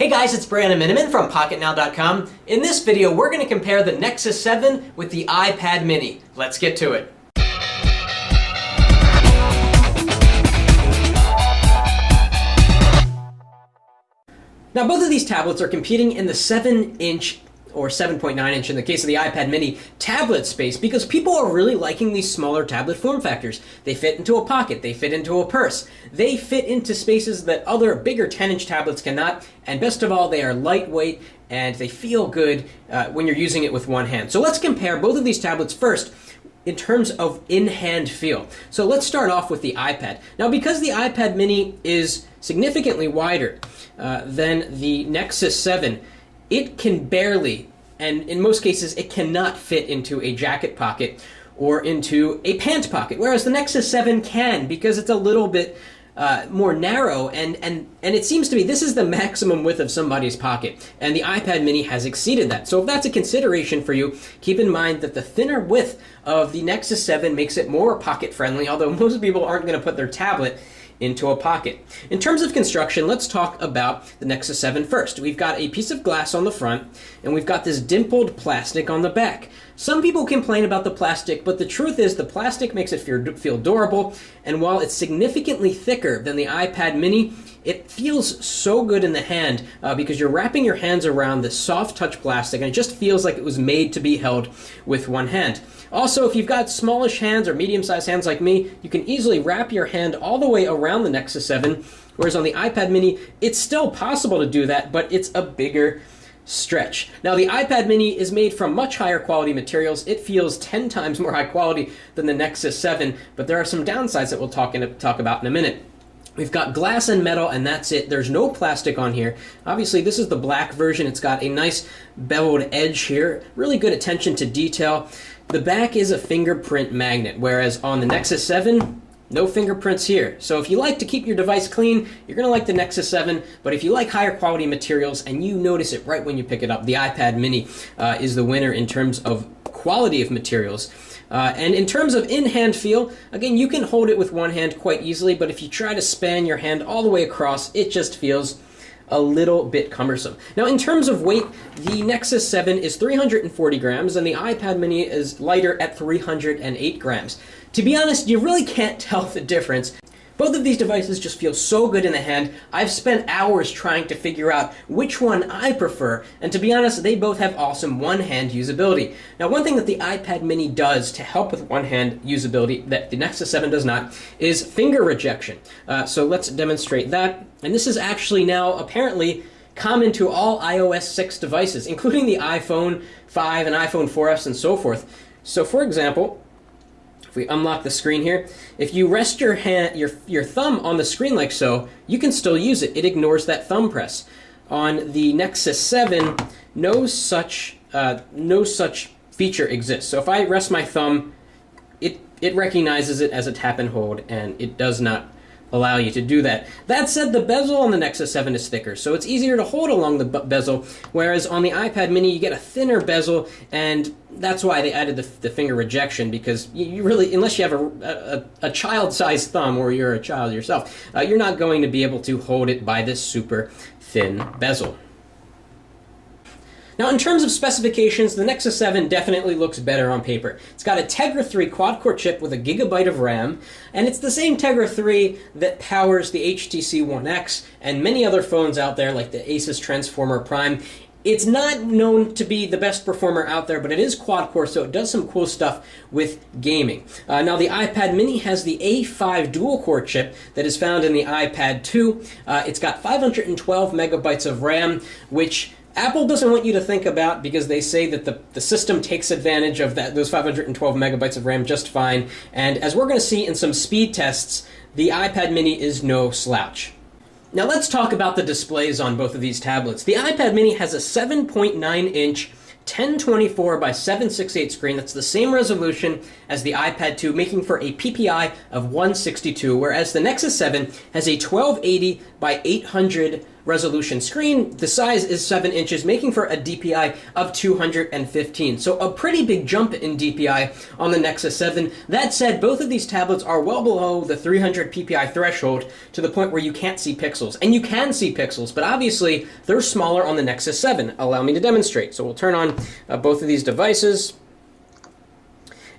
Hey guys, it's Brandon Miniman from PocketNow.com. In this video, we're going to compare the Nexus 7 with the iPad mini. Let's get to it. Now, both of these tablets are competing in the 7-inch or 7.9-inch in the case of the iPad mini tablet space because people are really liking these smaller tablet form factors. They fit into a pocket, they fit into a purse, they fit into spaces that other bigger 10-inch tablets cannot, and best of all, they are lightweight and they feel good when you're using it with one hand. So let's compare both of these tablets first in terms of in-hand feel. So let's start off with the iPad. Now, because the iPad mini is significantly wider than the Nexus 7, it can barely, and in most cases, it cannot fit into a jacket pocket or into a pant pocket, whereas the Nexus 7 can because it's a little bit more narrow, and it seems to be this is the maximum width of somebody's pocket, and the iPad mini has exceeded that. So if that's a consideration for you, keep in mind that the thinner width of the Nexus 7 makes it more pocket-friendly, although most people aren't going to put their tablet into a pocket. In terms of construction, let's talk about the Nexus 7 first. We've got a piece of glass on the front, and we've got this dimpled plastic on the back. Some people complain about the plastic, but the truth is the plastic makes it feel durable, and while it's significantly thicker than the iPad mini, it feels so good in the hand because you're wrapping your hands around this soft touch plastic, and it just feels like it was made to be held with one hand. Also, if you've got smallish hands or medium-sized hands like me, you can easily wrap your hand all the way around the Nexus 7, whereas on the iPad mini, it's still possible to do that, but it's a bigger stretch. Now, the iPad mini is made from much higher quality materials. It feels 10 times more high quality than the Nexus 7, but there are some downsides that we'll talk about in a minute. We've got glass and metal, and that's it. There's no plastic on here. Obviously, this is the black version. It's got a nice beveled edge here. Really good attention to detail. The back is a fingerprint magnet, whereas on the Nexus 7, no fingerprints here. So if you like to keep your device clean, you're going to like the Nexus 7, but if you like higher quality materials and you notice it right when you pick it up, the iPad mini is the winner in terms of quality of materials. And in terms of in-hand feel, again, you can hold it with one hand quite easily, but if you try to span your hand all the way across, it just feels a little bit cumbersome. Now, in terms of weight, the Nexus 7 is 340 grams, and the iPad mini is lighter at 308 grams. To be honest, you really can't tell the difference. Both of these devices just feel so good in the hand. I've spent hours trying to figure out which one I prefer, and to be honest, they both have awesome one-hand usability. Now, one thing that the iPad mini does to help with one-hand usability that the Nexus 7 does not is finger rejection. So let's demonstrate that. And this is actually now apparently common to all iOS 6 devices, including the iPhone 5 and iPhone 4S and so forth. So for example, if we unlock the screen here, if you rest your thumb on the screen like so, you can still use it. It ignores that thumb press. On the Nexus 7, no such feature exists. So if I rest my thumb, it recognizes it as a tap and hold, and it does not allow you to do that. That said, the bezel on the Nexus 7 is thicker, so it's easier to hold along the bezel, whereas on the iPad mini you get a thinner bezel, and that's why they added the finger rejection, because you really, unless you have a child-sized thumb or you're a child yourself, you're not going to be able to hold it by this super thin bezel. Now, in terms of specifications, the Nexus 7 definitely looks better on paper. It's got a Tegra 3 quad-core chip with 1 GB of RAM, and it's the same Tegra 3 that powers the HTC One X and many other phones out there like the Asus Transformer Prime. It's not known to be the best performer out there, but it is quad-core, so it does some cool stuff with gaming. Now, the iPad mini has the A5 dual-core chip that is found in the iPad 2. It's got 512 megabytes of RAM, which Apple doesn't want you to think about because they say that the system takes advantage of those 512 megabytes of RAM just fine. And as we're going to see in some speed tests, the iPad mini is no slouch. Now let's talk about the displays on both of these tablets. The iPad mini has a 7.9-inch 1024 by 768 screen. That's the same resolution as the iPad 2, making for a PPI of 162, whereas the Nexus 7 has a 1280 by 800 resolution screen. The size is 7 inches, making for a DPI of 215. So a pretty big jump in DPI on the Nexus 7. That said, both of these tablets are well below the 300 PPI threshold to the point where you can't see pixels. And you can see pixels, but obviously they're smaller on the Nexus 7. Allow me to demonstrate. So we'll turn on both of these devices.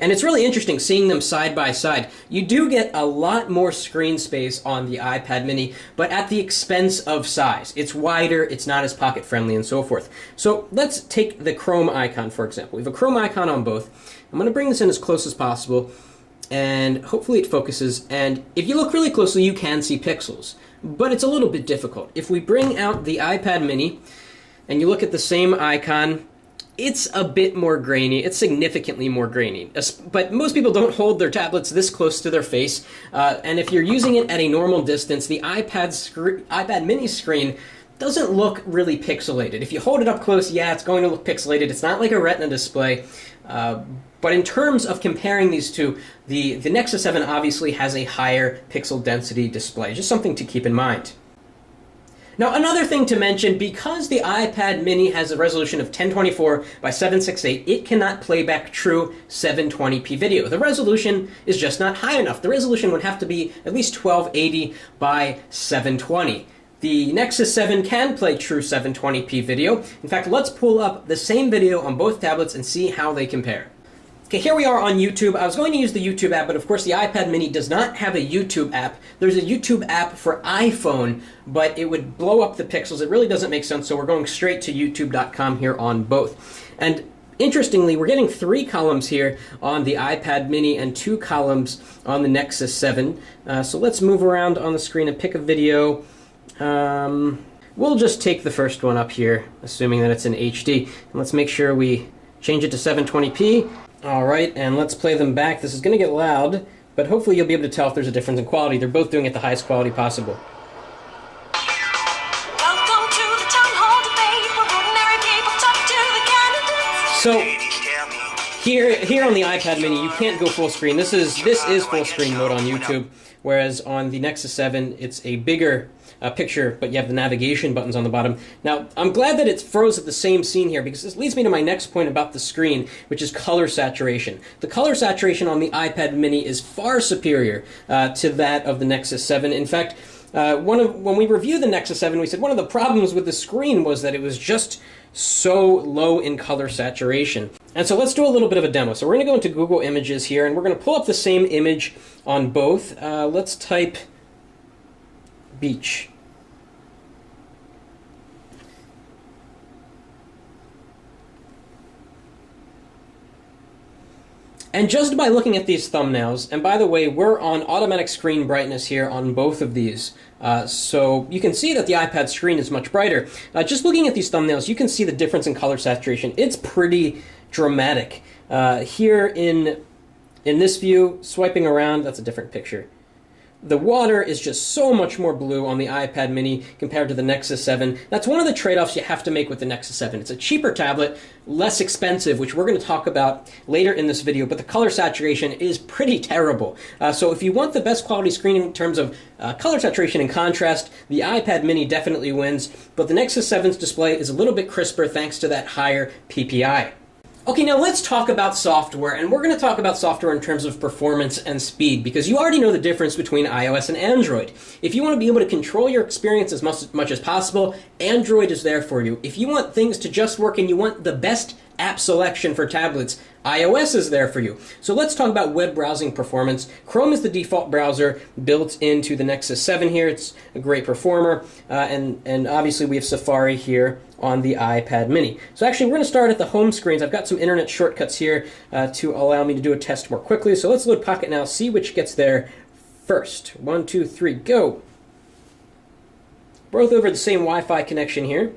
And it's really interesting seeing them side by side. You do get a lot more screen space on the iPad mini, but at the expense of size. It's wider, it's not as pocket friendly, and so forth. So let's take the Chrome icon, for example. We have a Chrome icon on both. I'm going to bring this in as close as possible, and hopefully it focuses. And if you look really closely, you can see pixels, but it's a little bit difficult. If we bring out the iPad mini, and you look at the same icon, it's a bit more grainy. It's significantly more grainy. But most people don't hold their tablets this close to their face. And if you're using it at a normal distance, the iPad mini screen doesn't look really pixelated. If you hold it up close, yeah, it's going to look pixelated. It's not like a Retina display. But in terms of comparing these two, the Nexus 7 obviously has a higher pixel density display. Just something to keep in mind. Now, another thing to mention, because the iPad mini has a resolution of 1024 by 768, it cannot play back true 720p video. The resolution is just not high enough. The resolution would have to be at least 1280 by 720. The Nexus 7 can play true 720p video. In fact, let's pull up the same video on both tablets and see how they compare. Okay, here we are on YouTube. I was going to use the YouTube app, but of course the iPad mini does not have a YouTube app. There's a YouTube app for iPhone, but it would blow up the pixels. It really doesn't make sense, so we're going straight to youtube.com here on both. And interestingly, we're getting 3 columns here on the iPad mini and 2 columns on the Nexus 7. So let's move around on the screen and pick a video. We'll just take the first one up here, assuming that it's in HD. And let's make sure we change it to 720p. All right, and let's play them back. This is going to get loud, but hopefully you'll be able to tell if there's a difference in quality. They're both doing it the highest quality possible. Welcome to the town hall debate where ordinary people talk to the candidates. So here on the iPad mini, you can't go full screen. This is full screen mode on YouTube, whereas on the Nexus 7, it's a bigger picture, but you have the navigation buttons on the bottom. Now, I'm glad that it froze at the same scene here, because this leads me to my next point about the screen, which is color saturation. The color saturation on the iPad mini is far superior to that of the Nexus 7. In fact, when we reviewed the Nexus 7, we said one of the problems with the screen was that it was just so low in color saturation. And so let's do a little bit of a demo. So we're going to go into Google Images here, and we're going to pull up the same image on both. Let's type beach. And just by looking at these thumbnails, and by the way, we're on automatic screen brightness here on both of these, so you can see that the iPad screen is much brighter. Just looking at these thumbnails, you can see the difference in color saturation. It's pretty dramatic. Here in this view, swiping around, that's a different picture. The water is just so much more blue on the iPad mini compared to the Nexus 7. That's one of the trade-offs you have to make with the Nexus 7. It's a cheaper tablet, less expensive, which we're going to talk about later in this video, but the color saturation is pretty terrible. So if you want the best quality screen in terms of color saturation and contrast, the iPad mini definitely wins, but the Nexus 7's display is a little bit crisper thanks to that higher PPI. Okay, now let's talk about software, and we're going to talk about software in terms of performance and speed, because you already know the difference between iOS and Android. If you want to be able to control your experience as much as possible, Android is there for you. If you want things to just work and you want the best app selection for tablets, iOS is there for you. So let's talk about web browsing performance. Chrome is the default browser built into the Nexus 7 here. It's a great performer, and obviously we have Safari here on the iPad mini. So actually we're going to start at the home screens. I've got some internet shortcuts here to allow me to do a test more quickly. So let's load Pocket now, see which gets there first. 1, 2, 3, go. Both over the same Wi-Fi connection here.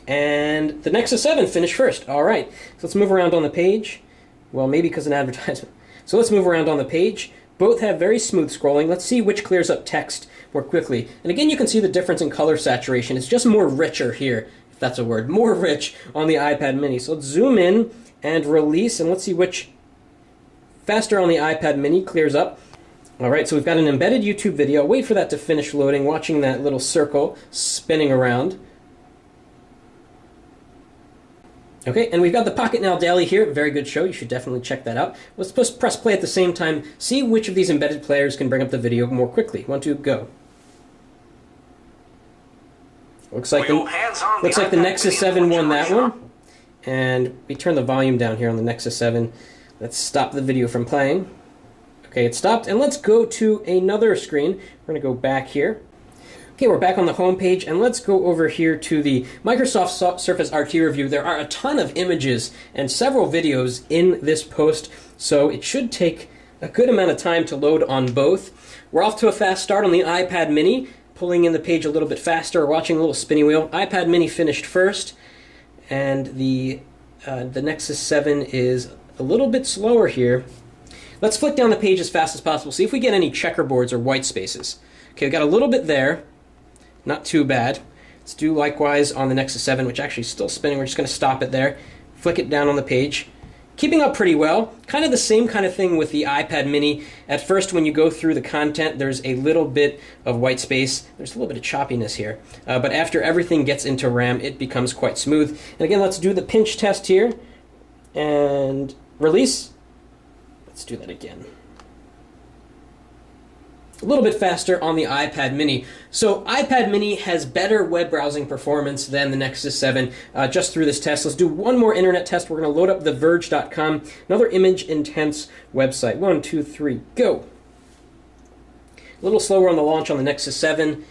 And the Nexus 7 finished first. All right, so let's move around on the page. Well, maybe because of an advertisement. So let's move around on the page. Both have very smooth scrolling. Let's see which clears up text more quickly. And again, you can see the difference in color saturation. It's just more richer here, if that's a word. More rich on the iPad mini. So let's zoom in and release, and let's see which faster on the iPad mini clears up. All right, so we've got an embedded YouTube video. Wait for that to finish loading, watching that little circle spinning around. Okay, and we've got the Pocket Now Daily here. Very good show. You should definitely check that out. Let's press play at the same time. See which of these embedded players can bring up the video more quickly. 1, 2, go. Looks like the Nexus 7 won that one. And we turn the volume down here on the Nexus 7. Let's stop the video from playing. Okay, it stopped, and let's go to another screen. We're going to go back here. Okay, we're back on the home page, and let's go over here to the Microsoft Surface RT review. There are a ton of images and several videos in this post, so it should take a good amount of time to load on both. We're off to a fast start on the iPad mini, pulling in the page a little bit faster, watching a little spinny wheel. iPad mini finished first, and the Nexus 7 is a little bit slower here. Let's flick down the page as fast as possible, see if we get any checkerboards or white spaces. Okay, we got a little bit there. Not too bad. Let's do likewise on the Nexus 7, which actually is still spinning. We're just going to stop it there. Flick it down on the page. Keeping up pretty well. Kind of the same kind of thing with the iPad mini. At first, when you go through the content, there's a little bit of white space. There's a little bit of choppiness here. But after everything gets into RAM, it becomes quite smooth. And again, let's do the pinch test here. And release. Let's do that again. A little bit faster on the iPad mini. So iPad mini has better web browsing performance than the Nexus 7 just through this test. Let's do one more internet test. We're going to load up TheVerge.com, another image-intense website. 1, 2, 3, go. A little slower on the launch on the Nexus 7.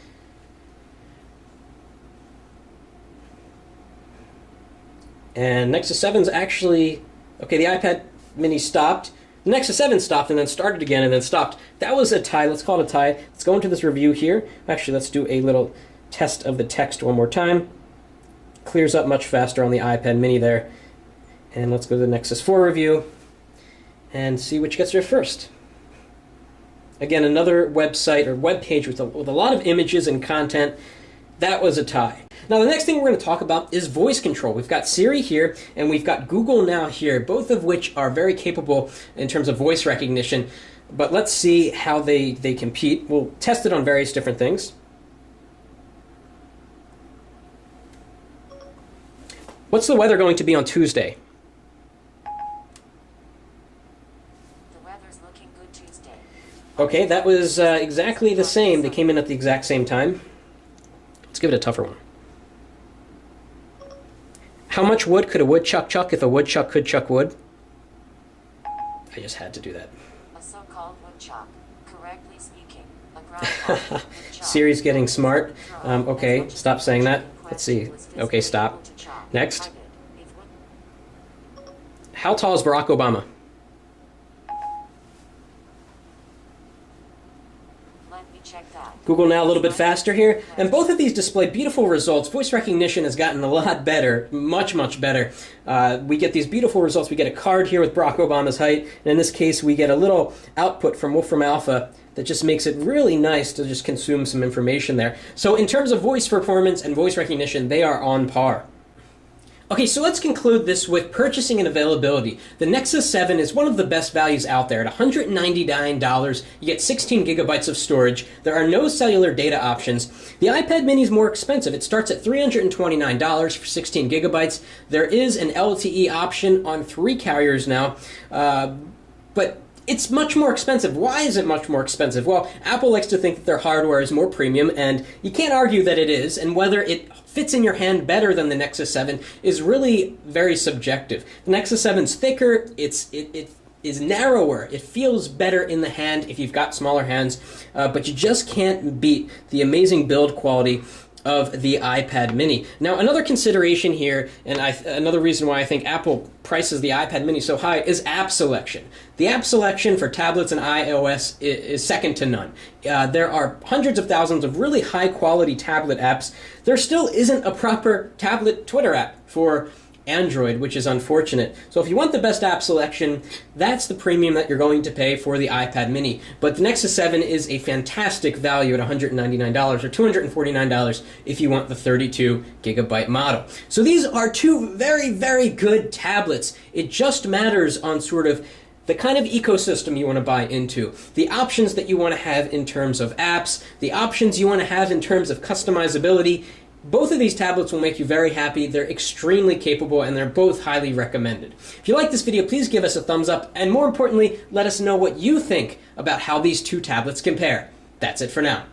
And Nexus 7's actually... Okay, the iPad mini stopped. The Nexus 7 stopped and then started again and then stopped. That was a tie. Let's call it a tie. Let's go into this review here. Actually, let's do a little test of the text one more time. Clears up much faster on the iPad mini there. And let's go to the Nexus 4 review and see which gets there first. Again, another website or web page with a lot of images and content. That was a tie. Now, the next thing we're going to talk about is voice control. We've got Siri here, and we've got Google Now here, both of which are very capable in terms of voice recognition. But let's see how they compete. We'll test it on various different things. What's the weather going to be on Tuesday? The weather's looking good Tuesday. Okay, that was exactly the same. They came in at the exact same time. Let's give it a tougher one. How much wood could a woodchuck chuck if a woodchuck could chuck wood? I just had to do that. A so-called woodchuck, correctly speaking, a groundhog woodchuck. Siri's getting smart. Okay, stop saying that. Let's see. Okay, stop. Next. How tall is Barack Obama? Let me check that. Google Now a little bit faster here, and both of these display beautiful results. Voice recognition has gotten a lot better, much, much better. We get these beautiful results. We get a card here with Barack Obama's height, and in this case we get a little output from Wolfram Alpha that just makes it really nice to just consume some information there. So in terms of voice performance and voice recognition, they are on par. Okay, so let's conclude this with purchasing and availability. The Nexus 7 is one of the best values out there. At $199, you get 16 gigabytes of storage. There are no cellular data options. The iPad mini is more expensive. It starts at $329 for 16 gigabytes. There is an LTE option on 3 carriers now, but it's much more expensive. Why is it much more expensive? Well, Apple likes to think that their hardware is more premium, and you can't argue that it is, and whether it fits in your hand better than the Nexus 7 is really very subjective. The Nexus 7's thicker, it is narrower, it feels better in the hand if you've got smaller hands, but you just can't beat the amazing build quality of the iPad mini. Now, another consideration here, and another reason why I think Apple prices the iPad mini so high, is app selection. The app selection for tablets and iOS is second to none. There are hundreds of thousands of really high-quality tablet apps. There still isn't a proper tablet Twitter app for Android, which is unfortunate. So if you want the best app selection, that's the premium that you're going to pay for the iPad mini. But the Nexus 7 is a fantastic value at $199 or $249 if you want the 32 gigabyte model. So these are two very, very good tablets. It just matters on sort of the kind of ecosystem you want to buy into, the options that you want to have in terms of apps, the options you want to have in terms of customizability. Both of these tablets will make you very happy. They're extremely capable, and they're both highly recommended. If you like this video, please give us a thumbs up, and more importantly, let us know what you think about how these two tablets compare. That's it for now.